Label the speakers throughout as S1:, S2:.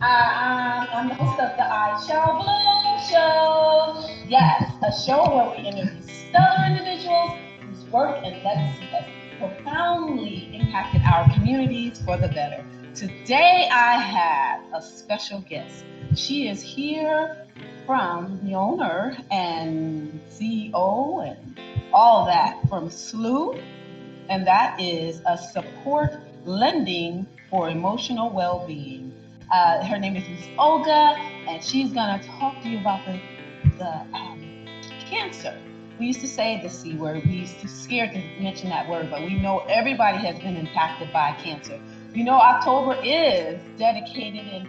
S1: I'm the host of the I Shall Bloom Show. Yes, a show where we interview stellar individuals whose work and legacy has profoundly impacted our communities for the better. Today, I have a special guest. She is here from the owner and CEO and all that from SLU, and that is a support lending for emotional well-being. Her name is Miss Olga, and she's gonna talk to you about the cancer. We used to say the C word. We used to scared to mention that word, but we know everybody has been impacted by cancer. You know, October is dedicated in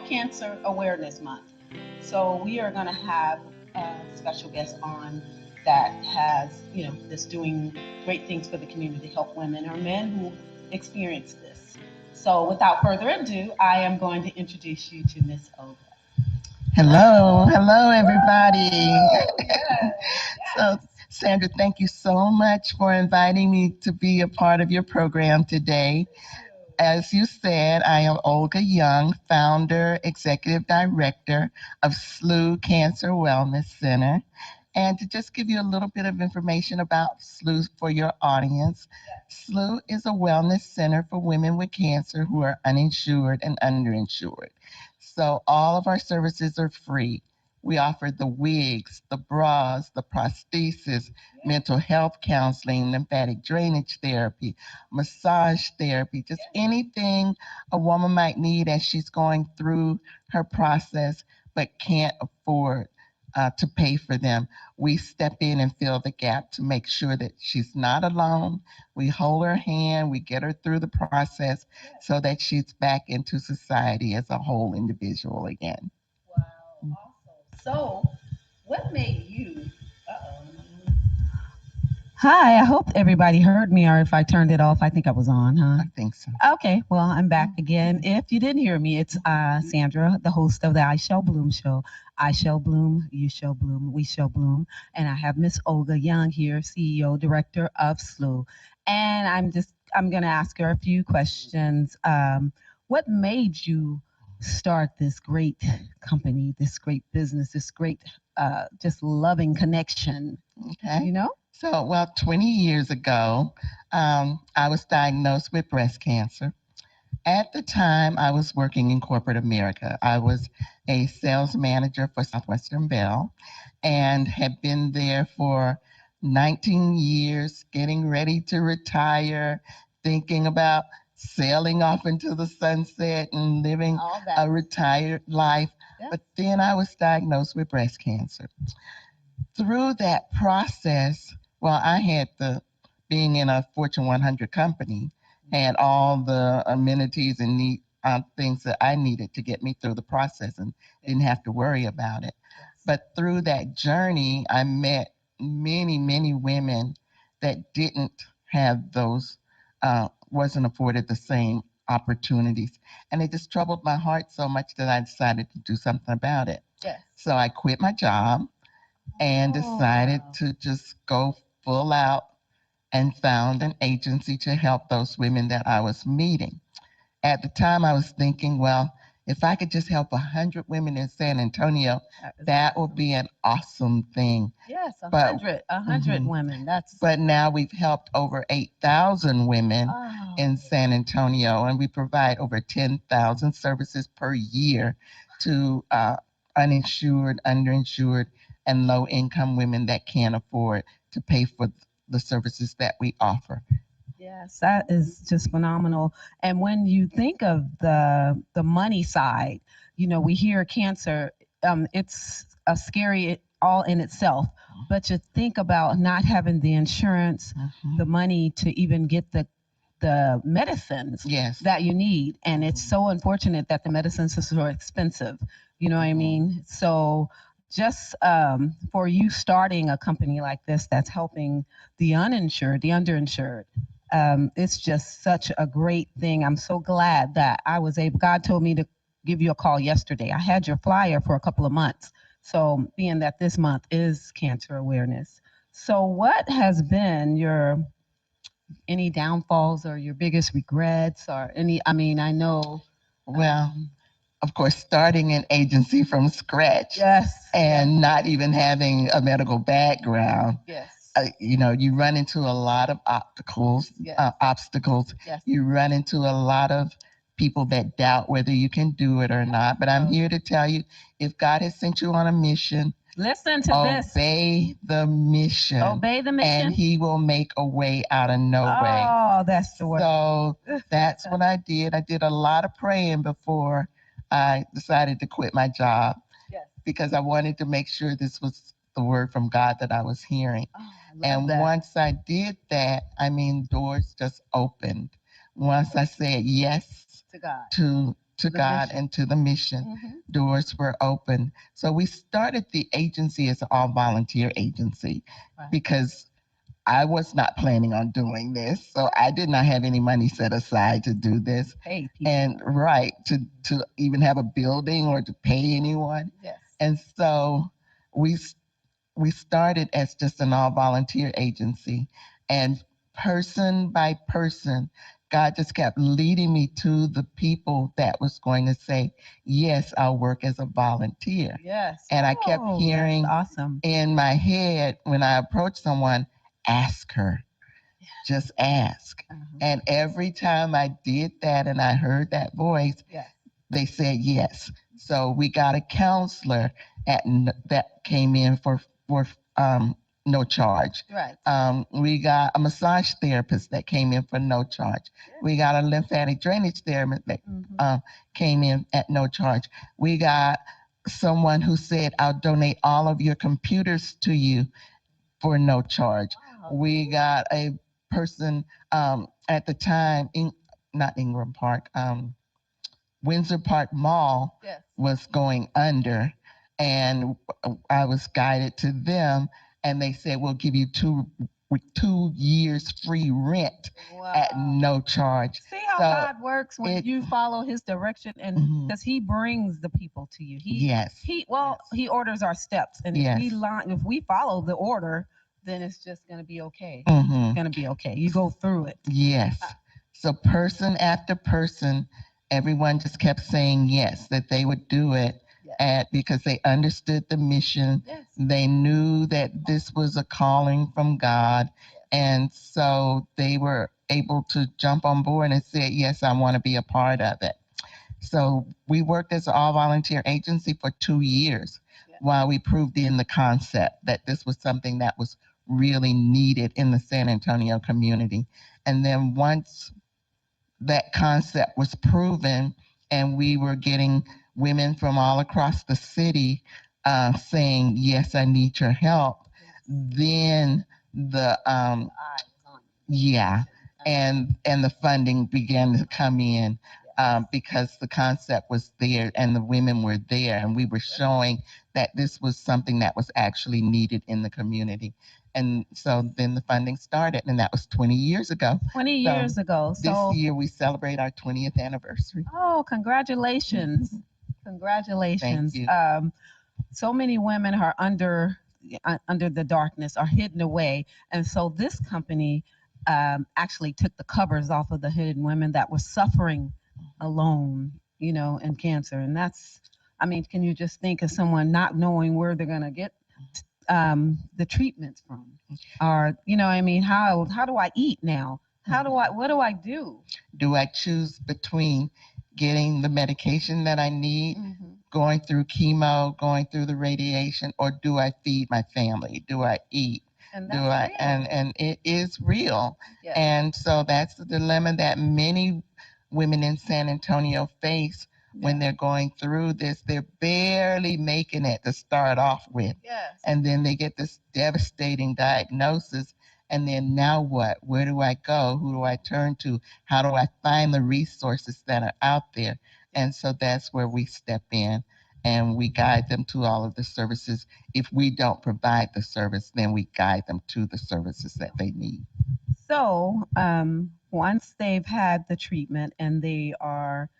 S1: Cancer Awareness Month. So we are gonna have a special guest on that has, that's doing great things for the community, help women or men who experience this. So without further ado, I am going to introduce you to Miss Olga.
S2: Hello, hello, everybody.
S1: Yes,
S2: So, Sandra, thank you so much for inviting me to be a part of your program today. As you said, I am Olga Young, founder, executive director of SLU Cancer Wellness Center. And to just give you a little bit of information about SLU for your audience, SLU is a wellness center for women with cancer who are uninsured and underinsured. So all of our services are free. We offer the wigs, the bras, the prosthesis, mental health counseling, lymphatic drainage therapy, massage therapy, just anything a woman might need as she's going through her process but can't afford to pay for them. We step in and fill the gap to make sure that she's not alone. We hold her hand, we get her through the process so that she's back into society as a whole individual again.
S1: wow, awesome. So, what made you? Uh-oh. Hi, I hope everybody heard me, or if I turned it off, I think I was on, huh?
S2: I think so.
S1: Okay, well, I'm back again. If you didn't hear me, it's Sandra, the host of the I Shall Bloom show. I shall bloom, you shall bloom, we shall bloom. And I have Miss Olga Young here, CEO, director of SLU. And I'm going to ask her a few questions. What made you start this great company, this great business, this great, just loving connection?
S2: Okay.
S1: You know?
S2: So, well, 20 years ago, I was diagnosed with breast cancer. At the time, I was working in corporate America. I was a sales manager for Southwestern Bell and had been there for 19 years, getting ready to retire, thinking about sailing off into the sunset and living a retired life.
S1: Yeah.
S2: But then I was diagnosed with breast cancer. Through that process, well, I had being in a Fortune 100 company, had all the amenities and things that I needed to get me through the process and didn't have to worry about it. But through that journey, I met many, many women that didn't have wasn't afforded the same opportunities. And it just troubled my heart so much that I decided to do something about it.
S1: Yes.
S2: So I quit my job and decided to just go full out and found an agency to help those women that I was meeting. At the time, I was thinking, well, if I could just help 100 women in San Antonio, that would be an awesome thing.
S1: Yes,
S2: But
S1: 100 women.
S2: but now we've helped over 8,000 women in San Antonio, and we provide over 10,000 services per year to uninsured, underinsured, and low income women that can't afford to pay for the services that we offer.
S1: Yes, that is just phenomenal. And when you think of the money side, we hear cancer, it's a scary all in itself. But you think about not having the insurance, the money to even get the medicines
S2: Yes.
S1: that you need, and it's so unfortunate that the medicines are so expensive. You know what I mean? So just for you starting a company like this that's helping the uninsured, the underinsured, it's just such a great thing. I'm so glad that I was able. God told me to give you a call yesterday. I had your flyer for a couple of months. So being that this month is cancer awareness. So what has been your any downfalls or your biggest regrets or any? I mean, I know.
S2: Well, of course, starting an agency from scratch.
S1: Yes.
S2: And not even having a medical background,
S1: Yes.
S2: you run into a lot of obstacles.
S1: Yes. Yes.
S2: You run into a lot of people that doubt whether you can do it or not. But I'm here to tell you, if God has sent you on a mission,
S1: listen to this.
S2: obey the mission.
S1: Obey the mission.
S2: And He will make a way out of no way.
S1: Oh, that's the word.
S2: So that's what I did. I did a lot of praying before I decided to quit my job.
S1: Yes.
S2: Because I wanted to make sure this was the word from God that I was hearing.
S1: Oh, I love
S2: And
S1: that.
S2: once I did that, I mean, doors just opened. Once I said yes
S1: To God.
S2: to
S1: The
S2: God
S1: mission.
S2: and to the mission, doors were open. So we started the agency as an all volunteer agency.
S1: Right.
S2: Because I was not planning on doing this. So I did not have any money set aside to do this.
S1: Pay people.
S2: And right, to even have a building or to pay anyone.
S1: Yes.
S2: And so we we started as just an all volunteer agency, and person by person, God just kept leading me to the people that was going to say, yes, I'll work as a volunteer.
S1: Yes.
S2: And I kept hearing
S1: awesome.
S2: in my head when I approached someone, ask her, just ask. And every time I did that and I heard that voice,
S1: Yes.
S2: they said yes. So we got a counselor that came in for no charge.
S1: Right.
S2: We got a massage therapist that came in for no charge. We got a lymphatic drainage therapist that came in at no charge. We got someone who said, I'll donate all of your computers to you for no charge.
S1: Wow.
S2: We got a person at the time, not Ingram Park, Windsor Park Mall was going under, and I was guided to them, and they said, we'll give you 2 years free rent at no charge.
S1: See how God works when you follow His direction, and because He brings the people to you. He orders our steps, and if we follow the order, then it's just going to be okay. It's going to be okay. You go through it.
S2: Yes. So person after person, everyone just kept saying yes, that they would do it because they understood the mission.
S1: Yes.
S2: They knew that this was a calling from God. And so they were able to jump on board and say, yes, I want to be a part of it. So we worked as an all volunteer agency for 2 years while we proved in the concept that this was something that was really needed in the San Antonio community. And then once that concept was proven and we were getting women from all across the city saying, yes, I need your help, then the and the funding began to come in because the concept was there and the women were there, and we were showing that this was something that was actually needed in the community. And so then the funding started, and that was 20 years ago.
S1: 20 years ago.
S2: So this year we celebrate our 20th anniversary.
S1: Oh, congratulations. Congratulations.
S2: Thank you.
S1: So many women are under the darkness, are hidden away. And so this company actually took the covers off of the hidden women that were suffering alone, in cancer. And that's, can you just think of someone not knowing where they're going to get the treatments from? Or, how do I eat now? What do I do?
S2: Do I choose between getting the medication that I need, going through chemo, going through the radiation, or do I feed my family? Do I eat?
S1: And
S2: Do I? And it is real. Yes. And so that's the dilemma that many women in San Antonio face when they're going through this. They're barely making it to start off with.
S1: Yes.
S2: And then they get this devastating diagnosis. And then now what? Where do I go? Who do I turn to? How do I find the resources that are out there? And so that's where we step in and we guide them to all of the services. If we don't provide the service, then we guide them to the services that they need.
S1: So once they've had the treatment and they are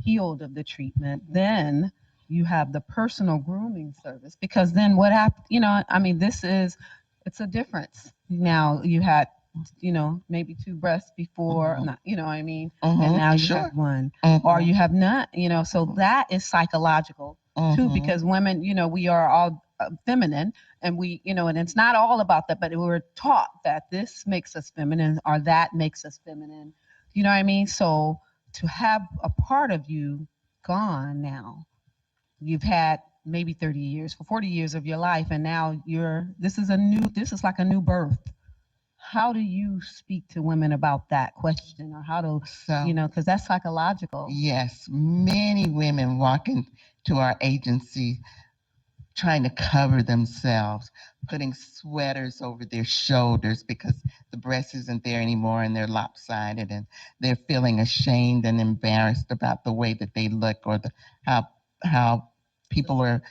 S1: healed of the treatment, then you have the personal grooming service, because then what happens, it's a difference. Now you had
S3: maybe two breasts before,
S2: Mhm.
S3: not, what I mean, and
S2: Mhm.
S3: now you have
S2: Sure.
S3: one, or
S2: Mhm.
S3: you have not, so
S2: Mhm.
S3: that is psychological too,
S2: Mhm.
S3: because women, we are all feminine, and and it's not all about that, but we're taught that this makes us feminine or that makes us feminine. You know what I mean? So to have a part of you gone now, you've had maybe 30 years, for 40 years of your life, and now this is like a new birth. How do you speak to women about that question, or how to,
S2: So
S3: because that's psychological.
S2: yes, many women walk into our agency trying to cover themselves, putting sweaters over their shoulders because the breast isn't there anymore and they're lopsided and they're feeling ashamed and embarrassed about the way that they look or how how people are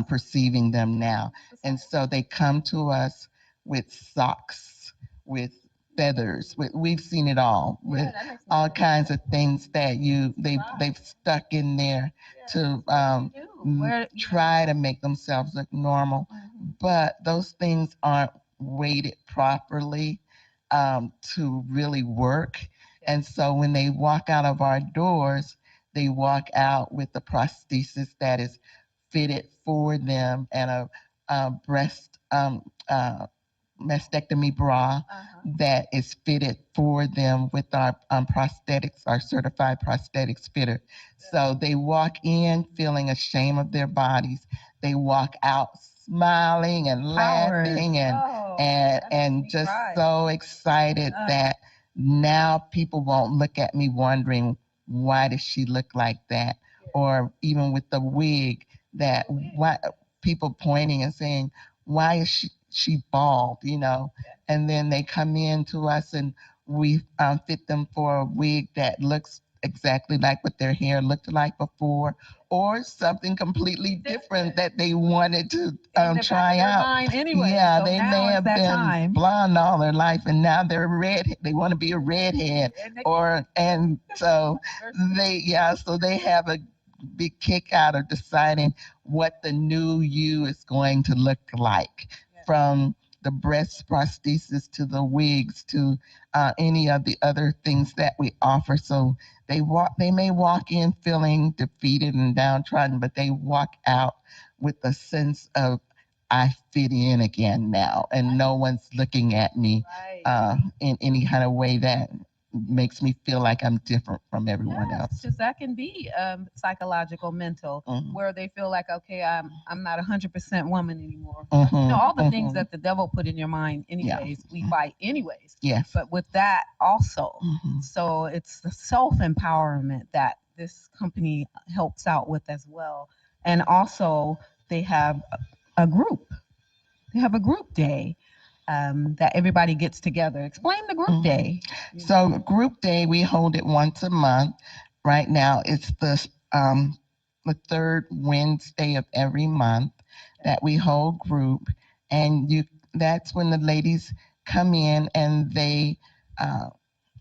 S2: perceiving them now. And so they come to us with socks, with feathers. We've seen it all with all kinds of things that they've stuck in there to try to make themselves look normal, but those things aren't weighted properly to really work. And so when they walk out of our doors, they walk out with a prosthesis that is fitted for them and a breast mastectomy bra that is fitted for them with our prosthetics, our certified prosthetics fitter. So they walk in feeling ashamed of their bodies. They walk out smiling and laughing and just so excited that now people won't look at me wondering why does she look like that, or even with the wig that why people pointing and saying why is she bald, and then they come in to us and we fit them for a wig that looks exactly like what their hair looked like before, or something completely different that they wanted to try out.
S3: Anyway,
S2: Yeah,
S3: so
S2: they
S3: now
S2: may
S3: it's
S2: have
S3: that
S2: been
S3: time.
S2: blonde all their life, and now they're red. They want to be a redhead, or and so so they have a big kick out of deciding what the new you is going to look like, from the breast prosthesis to the wigs to any of the other things that we offer. So they may walk in feeling defeated and downtrodden, but they walk out with a sense of I fit in again now, and no one's looking at me in any kind of way that makes me feel like I'm different from everyone else.
S3: Because that can be psychological, mental, where they feel like, okay, I'm not 100% woman anymore. All the things that the devil put in your mind, anyways, we fight anyways.
S2: Yes.
S3: But with that also, so it's the self empowerment that this company helps out with as well, and also they have a group. They have a group day that everybody gets together. Explain the group day.
S2: So group day, we hold it once a month. Right now, it's the third Wednesday of every month that we hold group, and that's when the ladies come in and uh,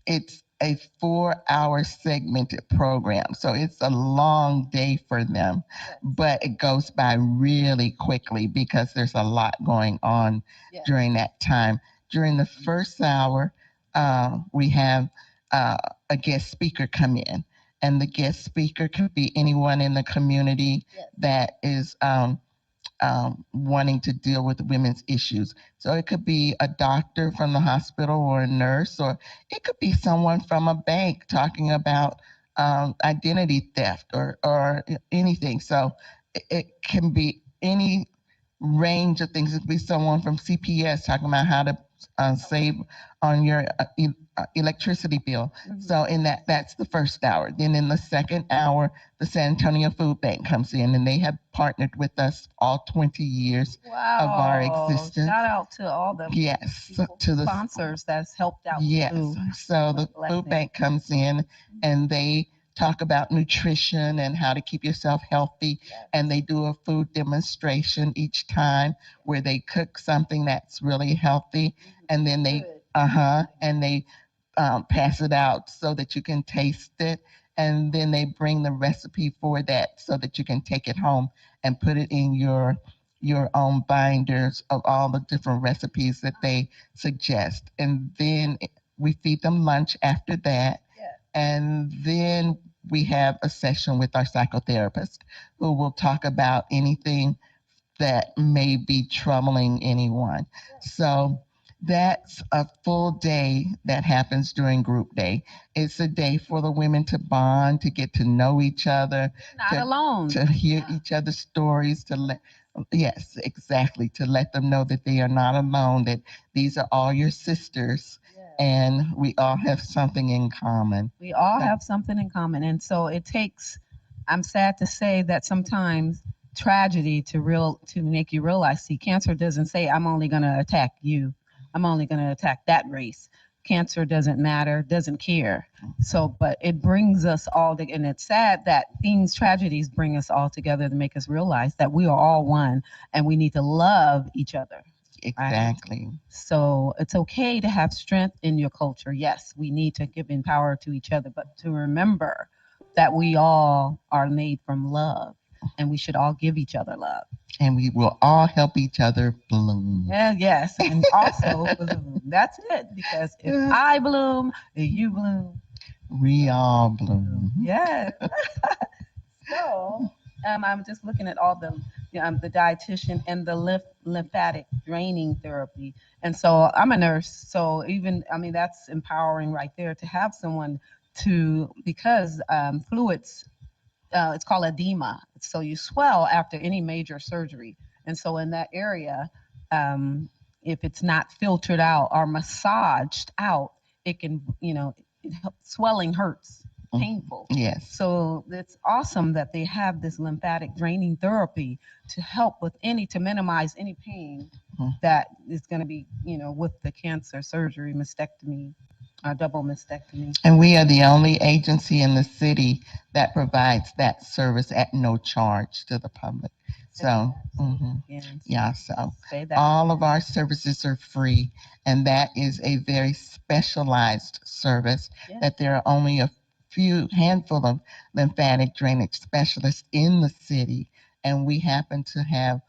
S2: it's a 4 hour segmented program. So it's a long day for them, but it goes by really quickly because there's a lot going on during that time. During the first hour, we have uh, a guest speaker come in, and the guest speaker could be anyone in the community that is wanting to deal with women's issues. So it could be a doctor from the hospital or a nurse, or it could be someone from a bank talking about identity theft or anything. So it can be any range of things. It could be someone from CPS talking about how to save on your electricity bill. So in that's the first hour. Then in the second hour, the San Antonio Food Bank comes in, and they have partnered with us all 20 years of our existence.
S3: Shout out to all the
S2: To the
S3: sponsors that's helped out.
S2: Yes. So the food bank comes in and they talk about nutrition and how to keep yourself healthy. And they do a food demonstration each time where they cook something that's really healthy. And then they pass it out so that you can taste it. And then they bring the recipe for that so that you can take it home and put it in your own binders of all the different recipes that they suggest. And then we feed them lunch after that. And then we have a session with our psychotherapist who will talk about anything that may be troubling anyone. So that's a full day that happens during group day. It's a day for the women to bond, to get to know each other,
S3: Not alone.
S2: to hear each other's stories, to let yes, exactly, to let them know that they are not alone, that these are all your sisters and we all have something in common.
S3: We all have something in common. And so it takes, I'm sad to say that sometimes tragedy to make you realize, see, cancer doesn't say I'm only going to attack you. I'm only going to attack that race. Cancer doesn't matter, doesn't care. So, but it brings us all together. And it's sad that tragedies bring us all together to make us realize that we are all one and we need to love each other.
S2: Exactly.
S3: Right? So it's okay to have strength in your culture. Yes, we need to give in power to each other, but to remember that we all are made from love and we should all give each other love.
S2: And we will all help each other bloom.
S3: Yeah, yes, and also bloom. That's it. Because if I bloom, if you bloom,
S2: we all bloom.
S3: Yes. So I'm just looking at all the dietitian and the lymphatic draining therapy. And so I'm a nurse. So even, I mean, that's empowering right there to have someone because fluids, it's called edema. So you swell after any major surgery. And so in that area, if it's not filtered out or massaged out, it can, swelling hurts, painful.
S2: Yes.
S3: So it's awesome that they have this lymphatic draining therapy to help to minimize any pain that is going to be, with the cancer surgery, mastectomy, double mastectomy.
S2: And we are the only agency in the city that provides that service at no charge to the public. So, so all of our services are free, and that is a very specialized service that there are only a handful of lymphatic drainage specialists in the city, and we happen to have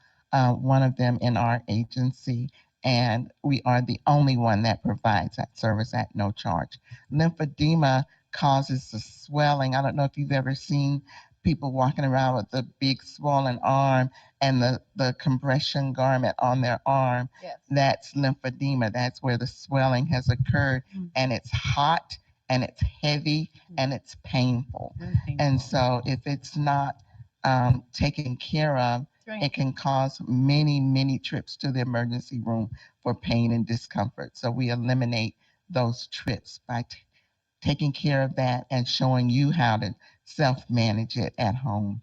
S2: one of them in our agency, and we are the only one that provides that service at no charge. Lymphedema causes the swelling. I don't know if you've ever seen people walking around with the big swollen arm and the compression garment on their arm.
S3: Yes.
S2: That's lymphedema. That's where the swelling has occurred, and it's hot and it's heavy and it's painful. And so if it's not taken care of, it can cause many, many trips to the emergency room for pain and discomfort. So we eliminate those trips by taking care of that and showing you how to self-manage it at home.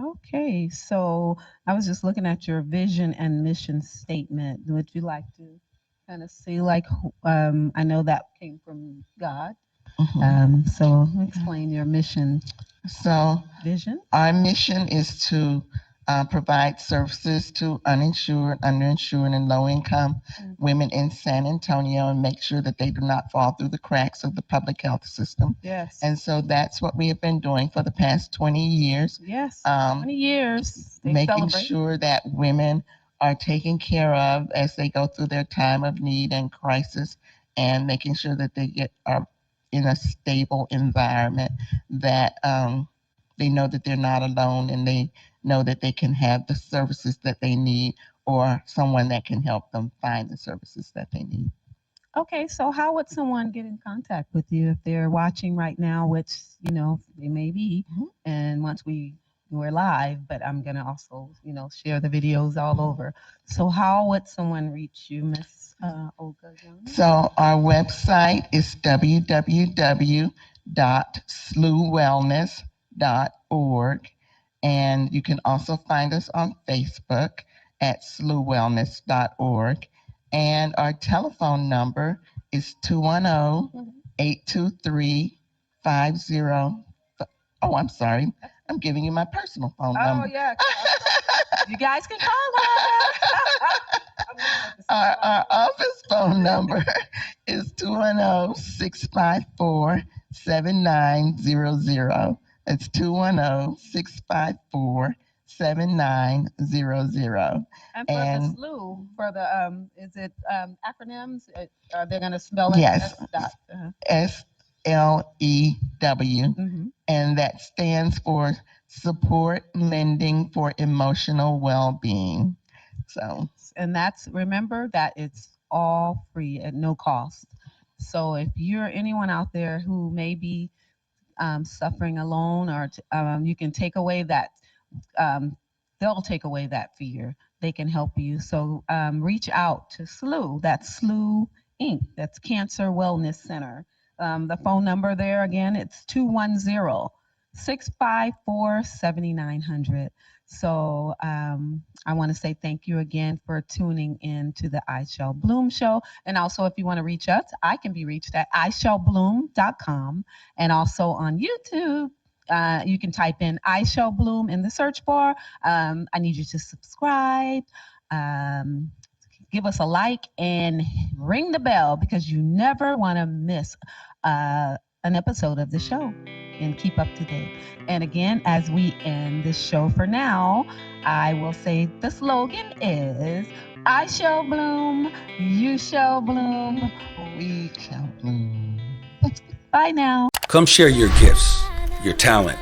S3: Okay, so I was just looking at your vision and mission statement. Would you like to kind of see, I know that came from God. So explain your mission.
S2: So
S3: vision.
S2: Our mission is to provide services to uninsured, underinsured, and low-income women in San Antonio and make sure that they do not fall through the cracks of the public health system.
S3: Yes.
S2: And so that's what we have been doing for the past 20 years.
S3: Yes, 20 years.
S2: Making sure that women are taken care of as they go through their time of need and crisis, and making sure that they are in a stable environment, that they know that they're not alone, and they know that they can have the services that they need, or someone that can help them find the services that they need.
S3: Okay, so how would someone get in contact with you if they're watching right now, which, they may be, and once we're live, but I'm going to also, share the videos all over. So how would someone reach you, Miss Olga Young?
S2: So our website is www.sluwellness.org. And you can also find us on Facebook at sluwellness.org. And our telephone number is 210-823-50. Oh, I'm sorry. I'm giving you my personal phone number.
S3: Oh, yeah. You guys can call her.
S2: Our office phone number is 210-654-7900. It's 210-654-7900. 7900.
S3: And for the
S2: And
S3: SLU, for the is it acronyms? Are they going to spell it?
S2: yes, SLEW,
S3: Mm-hmm.
S2: and that stands for Support Lending for Emotional Well-Being. So,
S3: And that's, remember that it's all free at no cost. So if you're anyone out there who may be suffering alone, or you can take away that, they'll take away that fear. They can help you. So reach out to SLU. That's SLU Inc. That's Cancer Wellness Center. The phone number there again, it's 210-654-7900. So I want to say thank you again for tuning in to the I Shall Bloom show. And also, if you want to reach us, I can be reached at ishallbloom.com, and also on YouTube. You can type in I Shall Bloom in the search bar. I need you to subscribe, give us a like, and ring the bell, because you never want to miss an episode of the show, and keep up to date. And again, as we end this show for now, I will say the slogan is I shall bloom, you shall bloom,
S2: we shall bloom.
S3: Bye now.
S4: Come share your gifts, your talent,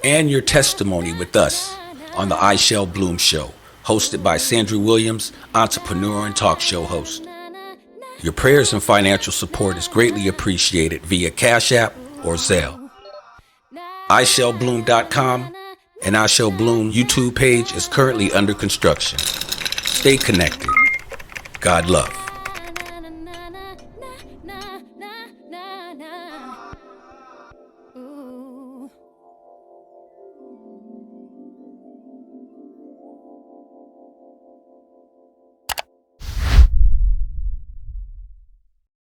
S4: and your testimony with us on the I Shall Bloom show, hosted by Sandra Williams, entrepreneur and talk show host. Your prayers and financial support is greatly appreciated via Cash App or Zelle. iShallBloom.com and I Shall Bloom YouTube page is currently under construction. Stay connected. God love.